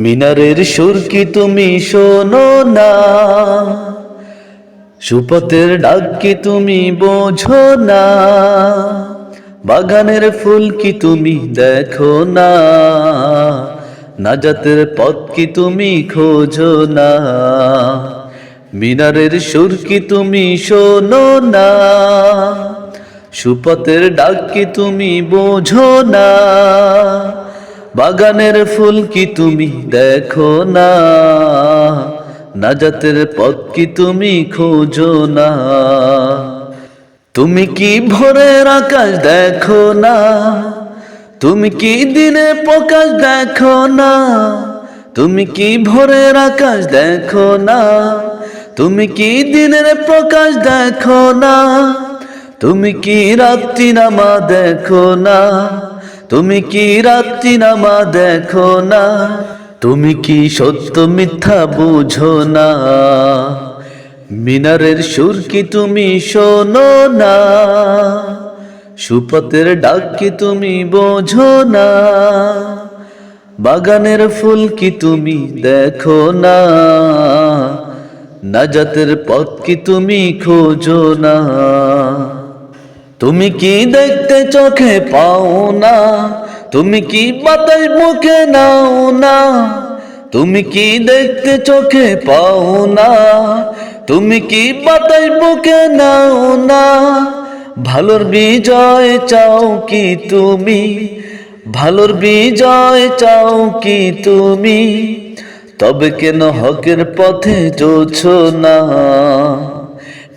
মিনারের সুর কি তুমি শোনো না, সুপথের ডাক কি তুমি বোঝো না, বাগানের ফুল কি তুমি দেখো না, নাজাতের পথ কি তুমি খোঁজো না। মিনারের সুর কি তুমি শোনো না, সুপথের ডাক কি তুমি বোঝো না, বাগানের ফুল কি তুমি দেখো না, নাজাতের পথ কি তুমি খোঁজো না। তুমি কি ভোরের আকাশ দেখো না, তুমি কি দিনের প্রকাশ দেখো না, তুমি কি ভোরের আকাশ দেখো না, তুমি কি দিনের প্রকাশ দেখো না, তুমি কি রাত্রি নামা দেখো না, তুমি কি রাত্রি নামা দেখো না, তুমি কি সত্য মিথ্যা বুঝো না। মিনারের সুর কি তুমি শোনো না, সুপথের ডাক কি তুমি বোঝো না, বাগানের ফুল কি তুমি দেখো না, নাজাতের পথ কি তুমি খোঁজো না। তুমি কি দেখতে চোখে পাও না, তুমি কি বাতাস মুখে নাও না, তুমি কি দেখতে চোখে পাও না, তুমি কি বাতাস বুকে নাও না। ভালোর বিজয় চাও কি তুমি, ভালোর বিজয় চাও কি তুমি, তবে কেন হকের পথে চলছো না।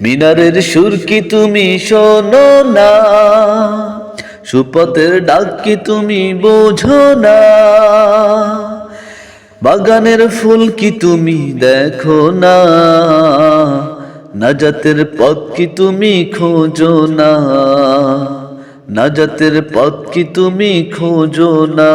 মিনারের সুর কি তুমি শোনো না, সুপথের ডাক কি তুমি বোঝো না, বাগানের ফুল কি তুমি দেখো না, নাজাতের পথ কি তুমি খোঁজো না, নাজাতের পথ কি তুমি খোঁজো না।